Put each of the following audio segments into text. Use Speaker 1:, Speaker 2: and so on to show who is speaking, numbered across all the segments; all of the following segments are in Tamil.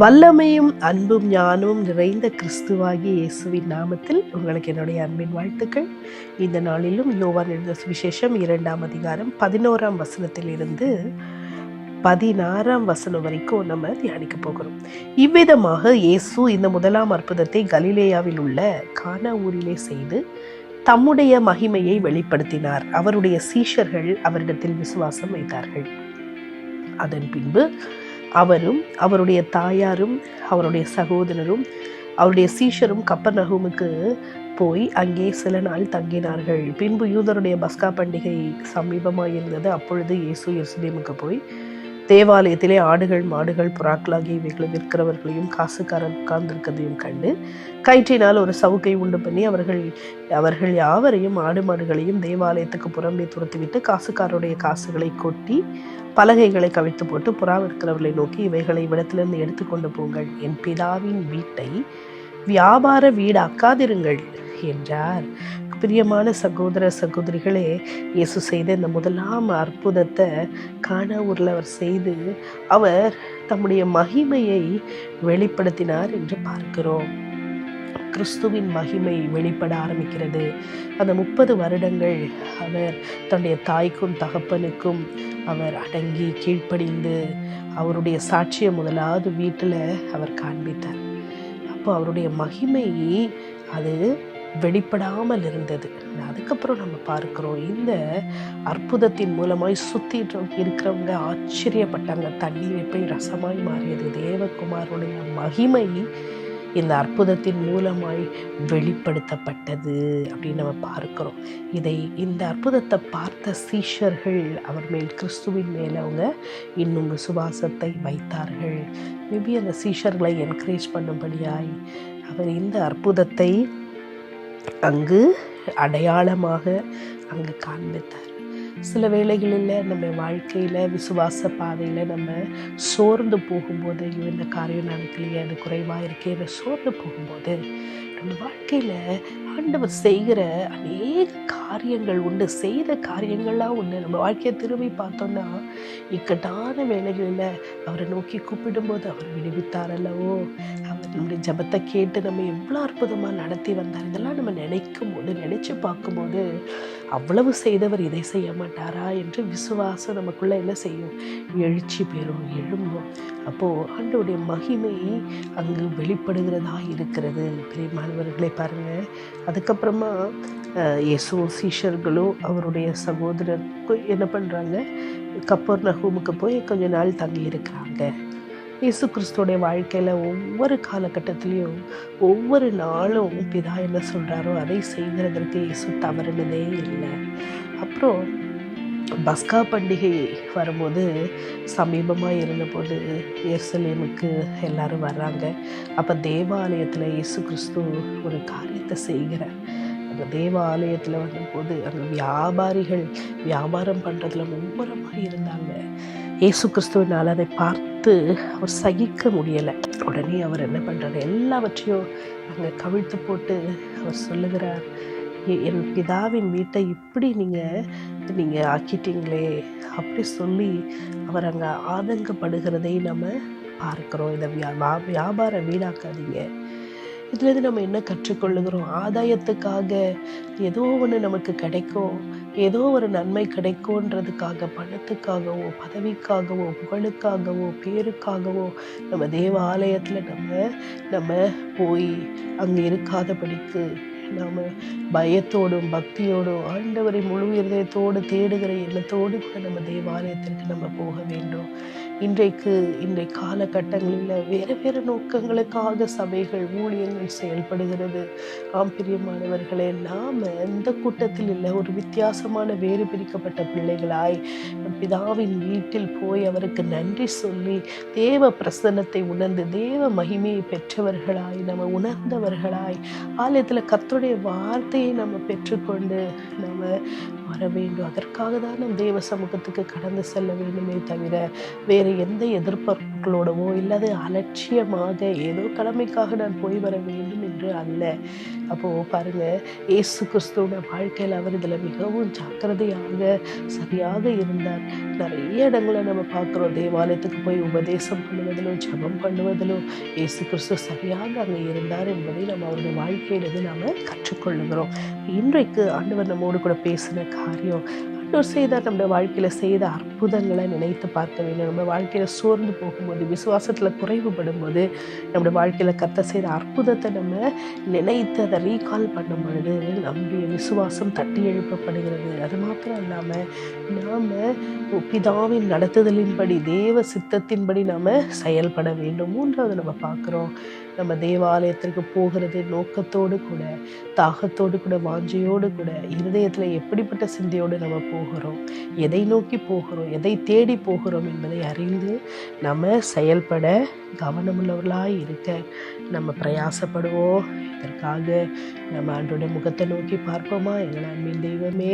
Speaker 1: வல்லமையும் அன்பும் ஞானமும் நிறைந்த கிறிஸ்துவாகிய இயேசுவின் நாமத்தில் உங்களுக்கு என்னுடைய அன்பின் வாழ்த்துக்கள். இந்த நாளிலும் யோவான் எழுதின சுவிசேஷம் 2ஆம் அதிகாரம் 11ஆம் வசனத்திலிருந்து 16ஆம் வசனம் வரைக்கும் நம்ம தியானிக்க போகிறோம். இவ்விதமாக இயேசு இந்த முதலாம் அற்புதத்தை கலிலேயாவில் உள்ள கானா ஊரிலே செய்து தம்முடைய மகிமையை வெளிப்படுத்தினார். அவருடைய சீஷர்கள் அவரிடத்தில் விசுவாசம் வைத்தார்கள். அதன் பின்பு அவரும் அவருடைய தாயாரும் அவருடைய சகோதரரும் அவருடைய சீஷரும் கப்பர்நகூமுக்கு போய் அங்கே சில நாள் தங்கினார்கள். பின்பு யூதருடைய பஸ்கா பண்டிகை சமீபமாக இருந்தது. அப்பொழுது இயேசு எருசலேமுக்கு போய் தேவாலயத்திலே ஆடுகள் மாடுகள் புறாக்களாகிய இவைகளை விற்கிறவர்களையும் காசுக்காரர் உட்கார்ந்திருக்கிறதையும் கண்டு கயிற்றினால் ஒரு சவுக்கை உண்டு பண்ணி அவர்கள் யாவரையும் ஆடு மாடுகளையும் தேவாலயத்துக்கு புறம்பே துரத்திவிட்டு காசுக்காரருடைய காசுகளை கொட்டி பலகைகளை கவிழ்த்து போட்டு புறா விற்கிறவர்களை நோக்கி, இவைகளை இவ்விடத்திலிருந்து எடுத்துக்கொண்டு போங்கள், என் பிதாவின் வீட்டை வியாபார வீடாக்காதிருங்கள் என்றார். பிரியமான சகோதர சகோதரிகளே, இயேசு செய்த இந்த முதலாம் அற்புதத்தை கானா ஊரில் அவர் செய்து அவர் தம்முடைய மகிமையை வெளிப்படுத்தினார் என்று பார்க்கிறோம். கிறிஸ்துவின் மகிமை வெளிப்பட ஆரம்பிக்கிறது. அந்த 30 வருடங்கள் அவர் தன்னுடைய தாய்க்கும் தகப்பனுக்கும் அவர் அடங்கி கீழ்ப்படிந்து அவருடைய சாட்சியை முதலாவது வீட்டில் அவர் காண்பித்தார். அப்போ அவருடைய மகிமை அது வெளிப்படாமல் இருந்தது. அதுக்கப்புறம் நம்ம பார்க்கிறோம், இந்த அற்புதத்தின் மூலமாய் சுற்றி இருக்கிறவங்க ஆச்சரியப்பட்டாங்க. தண்ணீரை போய் ரசமாய் மாறியது. தேவகுமாரனுடைய மகிமை இந்த அற்புதத்தின் மூலமாய் வெளிப்படுத்தப்பட்டது அப்படின்னு நம்ம பார்க்கிறோம். இந்த அற்புதத்தை பார்த்த சீஷர்கள் அவர் மேல் கிறிஸ்துவின் மேல் அவங்க இன்னும் விசுவாசத்தை வைத்தார்கள். மேபி அந்த சீஷர்களை என்கரேஜ் பண்ணும்படியாய் அவர் இந்த அற்புதத்தை அங்கு அடையாளமாக அங்கு காண்பித்தார். சில வேளைகளில் நம்ம வாழ்க்கையில் விசுவாச பாதையில் நம்ம சோர்ந்து போகும்போது, இந்த காரியம் நடக்கலையே, அது குறைவாக இருக்கே, அதை சோர்ந்து போகும்போது நம்ம வாழ்க்கையில் ஆண்டவர் செய்கிற அநேக காரியங்கள் உண்டு, செய்த காரியங்கள்லாம் உண்டு. நம்ம வாழ்க்கையை திரும்பி பார்த்தோன்னா இக்கட்டான வேலைகளில் அவரை நோக்கி கூப்பிடும்போது அவர் விடுவித்தார் அல்லவோ. அவர் நம்முடைய ஜபத்தை கேட்டு நம்ம எவ்வளோ அற்புதமாக நடத்தி வந்தார். இதெல்லாம் நம்ம நினச்சி பார்க்கும்போது அவ்வளவு செய்தவர் இதை செய்ய மாட்டாரா என்று விசுவாசம் நமக்குள்ளே என்ன செய்யும்? எழுச்சி பெறும், எழும்பும். அப்போது ஆண்டவருடைய மகிமை அங்கு வெளிப்படுகிறதா இருக்கிறது. பிரியமானவர்களே பாருங்கள், அதுக்கப்புறமா இயேசுவும் சீஷர்களும் அவருடைய சகோதரருக்கும் என்ன பண்ணுறாங்க? கப்பர்நகூமுக்கு போய் கொஞ்ச நாள் தங்கி இருக்கிறாங்க. இயேசு கிறிஸ்துவோடைய வாழ்க்கையில் ஒவ்வொரு காலகட்டத்திலையும் ஒவ்வொரு நாளும் பிதா என்ன சொல்கிறாரோ அதை செய்கிறதற்கு இயேசு தவறுனதே இல்லை. அப்புறம் பஸ்கா பண்டிகை வரும்போது சமீபமாக இருந்தபோது எருசலேமுக்கு எல்லாரும் வர்றாங்க. அப்போ தேவாலயத்தில் இயேசு கிறிஸ்து ஒரு காரியத்தை செய்கிறார். அந்த தேவாலயத்தில் வந்தபோது அந்த வியாபாரிகள் வியாபாரம் பண்ணுறதுல மும்முரமாக இருந்தாங்க. இயேசு கிறிஸ்துவினால் அதை பார்த்து அவர் சகிக்க முடியலை. உடனே அவர் என்ன பண்ணுறாரு? எல்லாவற்றையும் அங்கே கவிழ்த்து போட்டு அவர் சொல்லுகிறார், என் பிதாவின் வீட்டை இப்படி நீங்கள் ஆக்கிட்டீங்களே அப்படி சொல்லி அவர் அங்கே ஆதங்கப்படுகிறதை நம்ம பார்க்குறோம். இதை வியாபார வீடாக்காதீங்க. இதுலேருந்து நம்ம என்ன கற்றுக்கொள்ளுகிறோம்? ஆதாயத்துக்காக ஏதோ ஒன்று நமக்கு கிடைக்கும், ஏதோ ஒரு நன்மை கிடைக்கும்ன்றதுக்காக, பணத்துக்காகவோ பதவிக்காகவோ புகழுக்காகவோ பேருக்காகவோ நம்ம தேவாலயத்தில் நம்ம போய் அங்கே இருக்காதபடிக்கு நாம் பயத்தோடும் பக்தியோடும் ஆண்டவரை முழு இதயத்தோடு தேடுகிற எண்ணத்தோடு கூட நம்ம தேவாலயத்திற்கு நம்ம போக வேண்டும். இன்றைய காலகட்டங்களில் வேறு நோக்கங்களுக்காக சபைகள் ஊழியங்கள் செயல்படுகிறது. பிரியமானவர்களே, நாம் இந்த கூட்டத்தில் இல்லை, ஒரு வித்தியாசமான வேறு பிரிக்கப்பட்ட பிள்ளைகளாய் பிதாவின் வீட்டில் போய் அவருக்கு நன்றி சொல்லி தேவ பிரசன்னத்தை உணர்ந்து தேவ மகிமையை பெற்றவர்களாய் நம்ம உணர்ந்தவர்களாய் ஆலயத்தில் கர்த்தருடைய வார்த்தையை நம்ம பெற்றுக்கொண்டு நம்ம வர வேண்டும். அதற்காக தான் நம் தேவ சமூகத்துக்கு கடந்து செல்ல வேண்டுமே தவிர வேறு எந்த எதிர்பார்ப்புகளோடவோ இல்லாத அலட்சியமாக ஏதோ கடமைக்காக நான் போய் வர வேண்டும் என்று என்று அல்ல. அப்போது பாருங்கள், இயேசு கிறிஸ்துவோட வாழ்க்கையில் அவர் இதில் மிகவும் ஜாக்கிரதையாக சரியாக இருந்தார். நிறைய இடங்களை நம்ம பார்க்குறோம், தேவாலயத்துக்கு போய் உபதேசம் பண்ணுவதிலோ ஜெபம் பண்ணுவதிலோ இயேசு கிறிஸ்து சரியாக அங்கே இருந்தார் என்பதை நம்ம அவருடைய வாழ்க்கையிலிருந்து நாம் கற்றுக்கொள்ளுகிறோம். இன்றைக்கு ஆண்டவர் நம்மோடு கூட பேசின காரியம், ஆண்டவர் செய்தார் நம்முடைய வாழ்க்கையில் செய்த அற்புதங்களை நினைத்து பார்க்க வேண்டும். நம்ம வாழ்க்கையில் சோர்ந்து போகும்போது, விசுவாசத்தில் குறைவுபடும் போது, நம்முடைய வாழ்க்கையில் கர்த்தர் செய்த அற்புதத்தை நம்ம நினைத்து அதை ரீகால் பண்ணும் பொழுது நம்முடைய விசுவாசம் தட்டி எழுப்பப்படுகிறது. அது மாத்திரம் இல்லாமல் நாம் பிதாவின் நடத்துதலின்படி, தேவ சித்தத்தின்படி நாம் செயல்பட வேண்டும். மூன்றாவது நம்ம பார்க்குறோம், நம்ம தேவாலயத்திற்கு போகிறது நோக்கத்தோடு கூட, தாகத்தோடு கூட, வாஞ்சையோடு கூட, இருதயத்தில் எப்படிப்பட்ட சிந்தையோடு நம்ம போகிறோம், எதை நோக்கி போகிறோம், எதை தேடி போகிறோம் என்பதை அறிந்து நம்ம செயல்பட கவனமுள்ளவர்களாக இருக்க நம்ம பிரயாசப்படுவோம். இதற்காக நம்ம ஆண்டோட முகத்தை நோக்கி பார்ப்போமா? எங்களை அன்பின் தெய்வமே,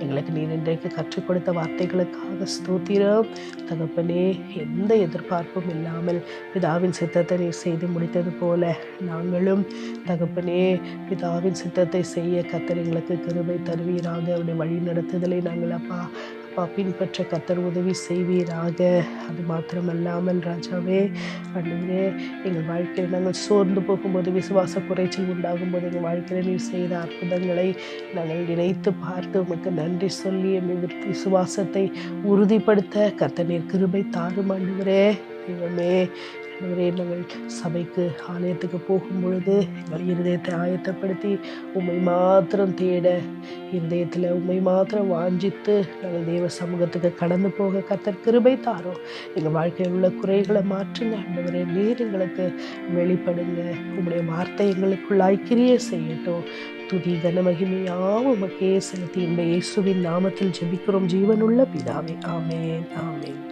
Speaker 1: எங்களுக்கு நீர் இன்றைக்கு கற்றுக் கொடுத்த வார்த்தைகளுக்காக ஸ்தோத்திரம். தகப்பனே, எந்த எதிர்பார்ப்பும் இல்லாமல் பிதாவின் சித்தத்தை நீர் செய்து முடித்தது போல நாங்களும் தகப்பனே பிதாவின் சித்தத்தை செய்ய கர்த்தர் எங்களுக்கு கிருபை தருவீராக. அவருடைய வழி நடத்துதலை நாங்கள் அப்பா பின்பற்ற கர்த்தர் உதவி செய்வீராக. அது மாத்திரமல்லாமல் ராஜாவே, ஆண்டவரே, எங்கள் வாழ்க்கையில் நாங்கள் சோர்ந்து போகும்போது, விசுவாச குறைச்சல் உண்டாகும் போது, எங்கள் வாழ்க்கையில் நீர் செய்த அற்புதங்களை நாங்கள் நினைத்து பார்த்து உமக்கு நன்றி சொல்லி எங்கள் விசுவாசத்தை உறுதிப்படுத்த கர்த்தர் நீர் கிருபை தாரும். ஆண்டவரே தெய்வமே, நாங்கள் சபைக்கு ஆலயத்துக்கு போகும் பொழுது எங்கள் இருதயத்தை ஆயத்தப்படுத்தி உம்மை மாத்திரம் தேட, இருதயத்தில் உம்மை மாத்திரம் வாஞ்சித்து நாங்கள் தேவ சமூகத்துக்கு கடந்து போக கர்த்தர் கிருபை தாரோம். எங்கள் வாழ்க்கையில் உள்ள குறைகளை மாற்றுங்க ஆண்டவரே. நீர் எங்களுக்கு வெளிப்படுங்க. உம்முடைய வார்த்தை எங்களுக்குள்ளாய் கிரியை செய்யட்டும். துதி கன மகிமையாவும் உமக்கே செலுத்தி இந்த இயேசுவின் நாமத்தில் ஜெபிக்கிறோம் ஜீவனுள்ள பிதாவே. ஆமென், ஆமென்.